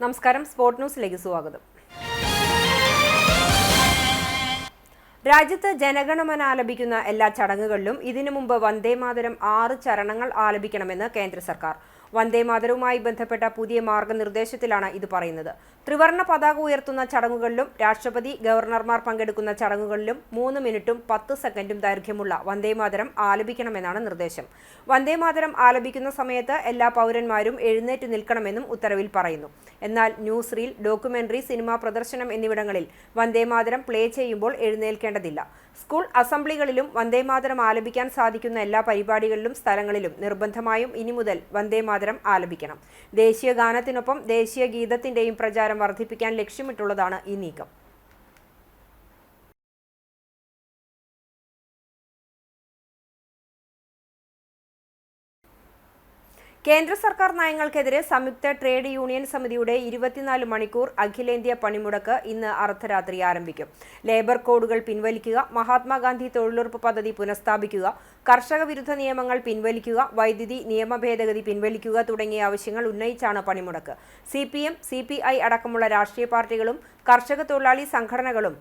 നമസ്കാരം, സ്പോർട് ന്യൂസിലേക്ക് സ്വാഗതം. രാജ്യത്ത് ജനഗണമന ആലപിക്കുന്ന എല്ലാ ചടങ്ങുകളിലും ഇതിനു മുമ്പ് വന്ദേമാതരം 6 ചരണങ്ങൾ ആലപിക്കണമെന്ന് കേന്ദ്ര സർക്കാർ. വന്ദേമാതരവുമായി ബന്ധപ്പെട്ട പുതിയ മാർഗനിർദ്ദേശത്തിലാണ് ഇത് പറയുന്നത്. ത്രിവർണ്ണ പതാക ഉയർത്തുന്ന ചടങ്ങുകളിലും രാഷ്ട്രപതി, ഗവർണർമാർ പങ്കെടുക്കുന്ന ചടങ്ങുകളിലും 3 മിനിറ്റും 10 സെക്കൻഡും ദൈർഘ്യമുള്ള വന്ദേമാതരം ആലപിക്കണമെന്നാണ് നിർദ്ദേശം. വന്ദേമാതരം ആലപിക്കുന്ന സമയത്ത് എല്ലാ പൗരന്മാരും എഴുന്നേറ്റ് നിൽക്കണമെന്നും ഉത്തരവിൽ പറയുന്നു. എന്നാൽ ന്യൂസ് റീൽ, ഡോക്യുമെന്ററി, സിനിമാ പ്രദർശനം എന്നിവിടങ്ങളിൽ വന്ദേമാതരം പ്ലേ ചെയ്യുമ്പോൾ എഴുന്നേൽക്കേണ്ടതില്ല. സ്കൂൾ അസംബ്ലികളിലും വന്ദേമാതരം ആലപിക്കാൻ സാധിക്കുന്ന എല്ലാ പരിപാടികളിലും സ്ഥലങ്ങളിലും നിർബന്ധമായും ഇനി മുതൽ വന്ദേമാതരം ആലപിക്കണം. ദേശീയ ഗാനത്തിനൊപ്പം ദേശീയ ഗീതത്തിന്റെയും പ്രചാരം വർദ്ധിപ്പിക്കാൻ ലക്ഷ്യമിട്ടുള്ളതാണ് ഈ നീക്കം. കേന്ദ്ര സർക്കാർ നയങ്ങൾക്കെതിരെ സംയുക്ത ട്രേഡ് യൂണിയൻ സമിതിയുടെ 24 മണിക്കൂർ അഖിലേന്ത്യാ പണിമുടക്ക് ഇന്ന് അർദ്ധരാത്രി ആരംഭിക്കും. ലേബർ കോഡുകൾ പിൻവലിക്കുക, മഹാത്മാഗാന്ധി തൊഴിലുറപ്പ് പദ്ധതി പുനഃസ്ഥാപിക്കുക, കർഷക വിരുദ്ധ നിയമങ്ങൾ പിൻവലിക്കുക, വൈദ്യുതി നിയമ ഭേദഗതി പിൻവലിക്കുക തുടങ്ങിയ ആവശ്യങ്ങൾ ഉന്നയിച്ചാണ് പണിമുടക്ക്. CPM, CPI അടക്കമുള്ള രാഷ്ട്രീയ പാർട്ടികളും കർഷക തൊഴിലാളി സംഘടനകളും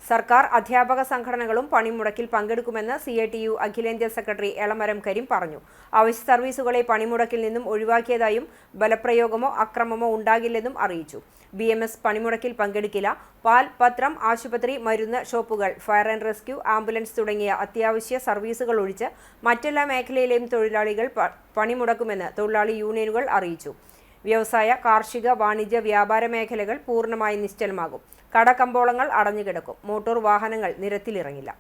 സർക്കാർ, അധ്യാപക സംഘടനകളും പണിമുടക്കിൽ പങ്കെടുക്കുമെന്ന് CITU അഖിലേന്ത്യാ സെക്രട്ടറി എളമരം കരീം പറഞ്ഞു. അവശ്യ സർവീസുകളെ പണിമുടക്കിൽ നിന്നും ഒഴിവാക്കിയതായും ബലപ്രയോഗമോ അക്രമമോ ഉണ്ടാകില്ലെന്നും അറിയിച്ചു. BMS പണിമുടക്കിൽ പങ്കെടുക്കില്ല. പാൽ, പത്രം, ആശുപത്രി, മരുന്ന് ഷോപ്പുകൾ, ഫയർ ആൻഡ് റെസ്ക്യൂ, ആംബുലൻസ് തുടങ്ങിയ അത്യാവശ്യ സർവീസുകൾ ഒഴിച്ച് മറ്റെല്ലാ മേഖലയിലെയും തൊഴിലാളികൾ പണിമുടക്കുമെന്ന് തൊഴിലാളി യൂണിയനുകൾ അറിയിച്ചു. വ്യവസായ, കാർഷിക, വാണിജ്യ, വ്യാപാര മേഖലകൾ പൂർണ്ണമായി നിശ്ചലമാകും. കടകമ്പോളങ്ങൾ അടഞ്ഞുകിടക്കും. മോട്ടോർ വാഹനങ്ങൾ നിരത്തിലിറങ്ങില്ല.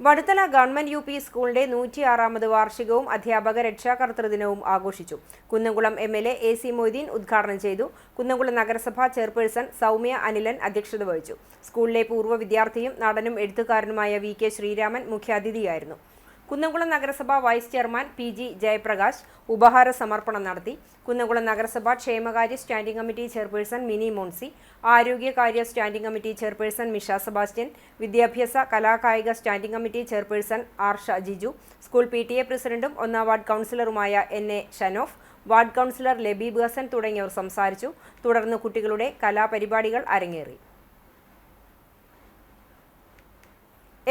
വടുതല ഗവൺമെന്റ് UP സ്കൂളിന്റെ 106ാമത് വാർഷികവും അധ്യാപക രക്ഷാകർതൃദിനവും ആഘോഷിച്ചു. കുന്നംകുളം MLA AC മൊയ്തീൻ ഉദ്ഘാടനം ചെയ്തു. കുന്നംകുളം നഗരസഭാ ചെയർപേഴ്സൺ സൗമ്യ അനിലൻ അധ്യക്ഷത വഹിച്ചു. സ്കൂളിലെ പൂർവ്വ വിദ്യാർത്ഥിയും നടനും എഴുത്തുകാരനുമായ VK ശ്രീരാമൻ മുഖ്യാതിഥിയായിരുന്നു. കുന്നംകുളം നഗരസഭ വൈസ് ചെയർമാൻ PG ജയപ്രകാശ് ഉപഹാര സമർപ്പണം നടത്തി. കുന്നംകുളം നഗരസഭ ക്ഷേമകാര്യ standing committee chairperson Mini Moncy, ആരോഗ്യകാര്യ standing committee chairperson Misha Sebastian, വിദ്യാഭ്യാസ കലാകായിക standing committee chairperson Arsha Jiju, school PTA പ്രസിഡന്റും 1ാം വാർഡ് കൗൺസിലറുമായ NA Shanof, ward councillor Labeeb Hassan തുടങ്ങിയവർ സംസാരിച്ചു. തുടർന്ന് കുട്ടികളുടെ കലാപരിപാടികൾ അരങ്ങേറി.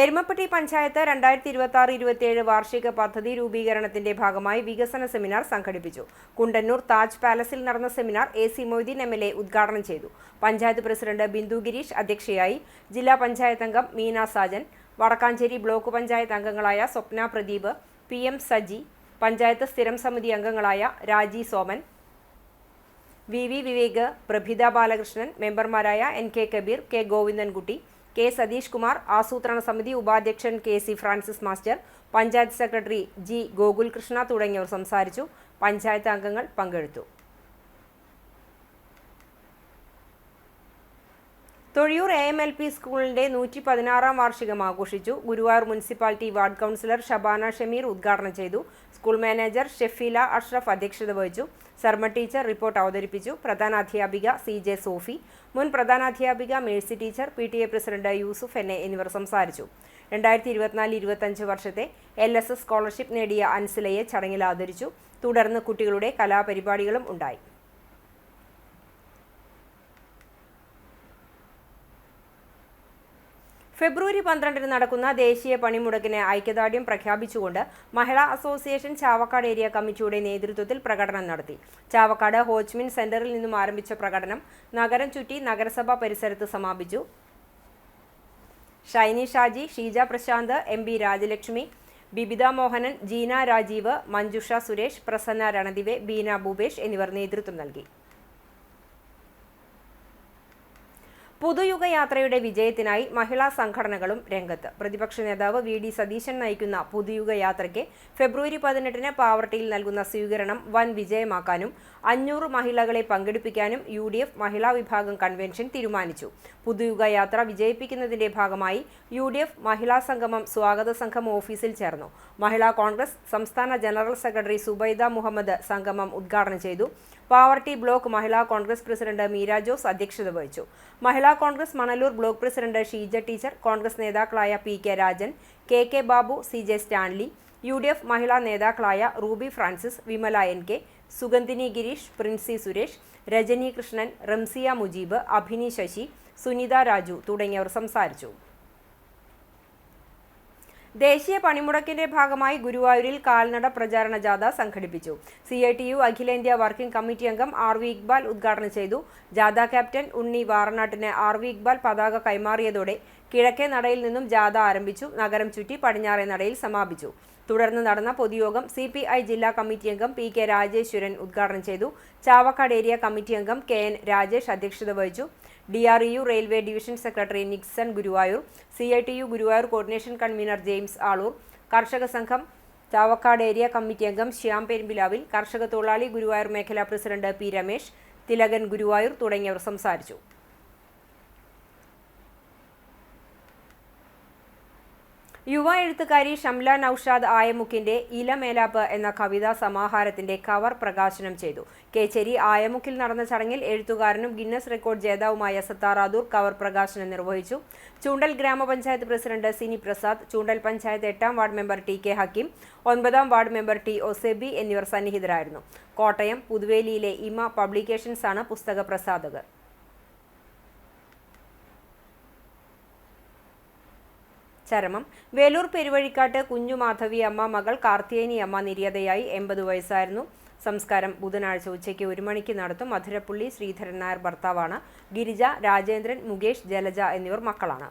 എരുമപ്പെട്ടി പഞ്ചായത്ത് 2026-27 വാർഷിക പദ്ധതി രൂപീകരണത്തിന്റെ ഭാഗമായി വികസന സെമിനാർ സംഘടിപ്പിച്ചു. കുണ്ടന്നൂർ താജ് പാലസിൽ നടന്ന സെമിനാർ AC മൊയ്തീൻ MLA ഉദ്ഘാടനം ചെയ്തു. പഞ്ചായത്ത് പ്രസിഡന്റ് ബിന്ദു ഗിരീഷ് അധ്യക്ഷയായി. ജില്ലാ പഞ്ചായത്ത് അംഗം മീന സാജൻ, വടക്കാഞ്ചേരി ബ്ലോക്ക് പഞ്ചായത്ത് അംഗങ്ങളായ സ്വപ്ന പ്രദീപ്, PM സജി, പഞ്ചായത്ത് സ്ഥിരം സമിതി അംഗങ്ങളായ രാജി സോമൻ, VV വിവേക്, പ്രഭിത ബാലകൃഷ്ണൻ, മെമ്പർമാരായ NK Kabir, K Govindankutty, K Satheesh Kumar, ആസൂത്രണ സമിതി ഉപാധ്യക്ഷൻ KC Francis master, panchayat secretary G Gokulkrishna തുടങ്ങിയവർ സംസാരിച്ചു. പഞ്ചായത്ത് അംഗങ്ങൾ പങ്കെടുത്തു. തൊഴിയൂർ AMLP സ്കൂളിന്റെ 116ാം വാർഷികം ആഘോഷിച്ചു. Guruvayur municipality ward councillor Shabana Shameer ഉദ്ഘാടനം ചെയ്തു. സ്കൂൾ മാനേജർ ഷെഫീല അഷ്റഫ് അധ്യക്ഷത വഹിച്ചു. സർമ ടീച്ചർ റിപ്പോർട്ട് അവതരിപ്പിച്ചു. പ്രധാനാധ്യാപിക CJ സോഫി, മുൻ പ്രധാനാധ്യാപിക Mercy teacher, PTA president Yusuf NA എന്നിവർ സംസാരിച്ചു. 2024-25 വർഷത്തെ LSS സ്കോളർഷിപ്പ് നേടിയ അൻസിലയെ ചടങ്ങിൽ ആദരിച്ചു. തുടർന്ന് കുട്ടികളുടെ കലാപരിപാടികളും ഉണ്ടായി. ഫെബ്രുവരി 12 നടക്കുന്ന ദേശീയ പണിമുടക്കിന് ഐക്യദാർഢ്യം പ്രഖ്യാപിച്ചുകൊണ്ട് മഹിളാ അസോസിയേഷൻ ചാവക്കാട് ഏരിയ കമ്മിറ്റിയുടെ നേതൃത്വത്തിൽ പ്രകടനം നടത്തി. ചാവക്കാട് ഹോച്ച്മിൻ സെന്ററിൽ നിന്നും ആരംഭിച്ച പ്രകടനം നഗരം ചുറ്റി നഗരസഭാ പരിസരത്ത് സമാപിച്ചു. ഷൈനി ഷാജി, ഷീജ പ്രശാന്ത്, MB രാജലക്ഷ്മി, ബിബിത മോഹനൻ, ജീന രാജീവ്, മഞ്ജുഷ സുരേഷ്, പ്രസന്ന രണദിവെ, ബീന ഭൂപേഷ് എന്നിവർ നേതൃത്വം നൽകി. പുതുയുഗയാത്രയുടെ വിജയത്തിനായി മഹിളാ സംഘടനകളും രംഗത്ത്. പ്രതിപക്ഷ നേതാവ് VD സതീശൻ നയിക്കുന്ന പുതുയുഗയാത്രയ്ക്ക് ഫെബ്രുവരി 18-ന് പാവർട്ടിയിൽ നൽകുന്ന സ്വീകരണം വൻ വിജയമാക്കാനും 500 മഹിളകളെ പങ്കെടുപ്പിക്കാനും UDF മഹിളാ വിഭാഗം കൺവെൻഷൻ തീരുമാനിച്ചു. പുതുയുഗയാത്ര വിജയിപ്പിക്കുന്നതിന്റെ ഭാഗമായി UDF മഹിളാ സംഗമം സ്വാഗത സംഘം ഓഫീസിൽ ചേർന്നു. മഹിളാ കോൺഗ്രസ് സംസ്ഥാന ജനറൽ സെക്രട്ടറി സുബൈദ മുഹമ്മദ് സംഗമം ഉദ്ഘാടനം ചെയ്തു. Pavaratty block Mahila Congress president Meera Jose അധ്യക്ഷത വഹിച്ചു. Mahila Congress Manalur block president Sheeja teacher, Congress നേതാക്കളായ PK Rajan, KK Babu, CJ Stanley, UDF Mahila നേതാക്കളായ Ruby Francis, Vimala NK, Sugandhini Girish, Princy Suresh, Rajani Krishnan, Ramsiya Mujeeb, Abhini Sasi, Sunitha Raju തുടങ്ങിയവർ സംസാരിച്ചു. ദേശീയ പണിമുടക്കിന്റെ ഭാഗമായി ഗുരുവായൂരിൽ കാൽനട പ്രചാരണ ജാഥ സംഘടിപ്പിച്ചു. CITU അഖിലേന്ത്യാ വർക്കിംഗ് കമ്മിറ്റി അംഗം RV ഇക്ബാൽ ഉദ്ഘാടനം ചെയ്തു. ജാഥ ക്യാപ്റ്റൻ ഉണ്ണി വാറനാട്ടിന് RV ഇക്ബാൽ പതാക കൈമാറിയതോടെ കിഴക്കേ നടയിൽ നിന്നും ജാഥ ആരംഭിച്ചു. നഗരം ചുറ്റി പടിഞ്ഞാറേ നടയിൽ സമാപിച്ചു. തുടർന്ന് നടന്ന പൊതുയോഗം CPI ജില്ലാ കമ്മിറ്റി അംഗം PK രാജേശ്വരൻ ഉദ്ഘാടനം ചെയ്തു. ചാവക്കാട് ഏരിയ കമ്മിറ്റി അംഗം KN രാജേഷ് അധ്യക്ഷത വഹിച്ചു. DREU railway division secretary Nixon Guruvayur, CITU Guruvayur coordination convener James Aloor, കർഷക സംഘം ചാവക്കാട് ഏരിയ കമ്മിറ്റി അംഗം ശ്യാം പെരുമ്പിലാവിൽ, കർഷക തൊഴിലാളി ഗുരുവായൂർ മേഖലാ പ്രസിഡന്റ് P രമേശ്, തിലകൻ ഗുരുവായൂർ തുടങ്ങിയവർ സംസാരിച്ചു. യുവ എഴുത്തുകാരി ഷംല നൌഷാദ് ആയമുക്കിന്റെ ഇലമേലാപ്പ് എന്ന കവിതാ സമാഹാരത്തിന്റെ കവർ പ്രകാശനം ചെയ്തു. കേച്ചേരി ആയമുക്കിൽ നടന്ന ചടങ്ങിൽ എഴുത്തുകാരനും ഗിന്നസ് റെക്കോർഡ് ജേതാവുമായ സത്താർ ആദൂർ കവർ പ്രകാശനം നിർവഹിച്ചു. ചൂണ്ടൽ ഗ്രാമപഞ്ചായത്ത് പ്രസിഡന്റ് സിനി പ്രസാദ്, ചൂണ്ടൽ പഞ്ചായത്ത് 8ാം വാർഡ് മെമ്പർ TK ഹക്കീം, 9ാം വാർഡ് മെമ്പർ T ഒസെബി എന്നിവർ സന്നിഹിതരായിരുന്നു. കോട്ടയം പുതുവേലിയിലെ ഇമ പബ്ലിക്കേഷൻസ് ആണ് പുസ്തക പ്രസാധകർ. ചരമം. വേലൂർ പെരുവഴിക്കാട്ട് കുഞ്ഞു മാധവി അമ്മ മകൾ കാർത്തിയേനി അമ്മ നിര്യാതയായി. 80 വയസ്സായിരുന്നു. സംസ്കാരം ബുധനാഴ്ച ഉച്ചയ്ക്ക് 1 മണിക്ക് നടത്തും. മധുരപ്പുള്ളി ശ്രീധരൻ നായർ ഭർത്താവാണ്. ഗിരിജ, രാജേന്ദ്രൻ, മുകേഷ്, ജലജ എന്നിവർ മക്കളാണ്.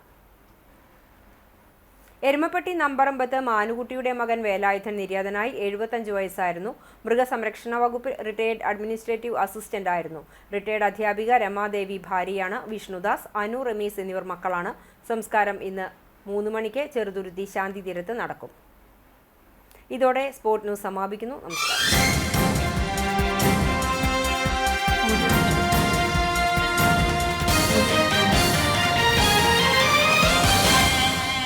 എരുമപ്പെട്ടി നമ്പറമ്പത്ത് മാനുകുട്ടിയുടെ മകൻ വേലായുധൻ നിര്യാതനായി. 75 വയസ്സായിരുന്നു. മൃഗസംരക്ഷണ വകുപ്പിൽ റിട്ടയേർഡ് അഡ്മിനിസ്ട്രേറ്റീവ് അസിസ്റ്റന്റ് ആയിരുന്നു. റിട്ടയേർഡ് അധ്യാപിക രമാദേവി ഭാര്യയാണ്. വിഷ്ണുദാസ്, അനു റമീസ് എന്നിവർ മക്കളാണ്. സംസ്കാരം ഇന്ന് 3 മണിക്ക് ചെറുതുരുത്തി ശാന്തി തീരത്ത് നടക്കും. ഇതോടെ സ്പോർട് ന്യൂസ് സമാപിക്കുന്നു. നമസ്കാരം.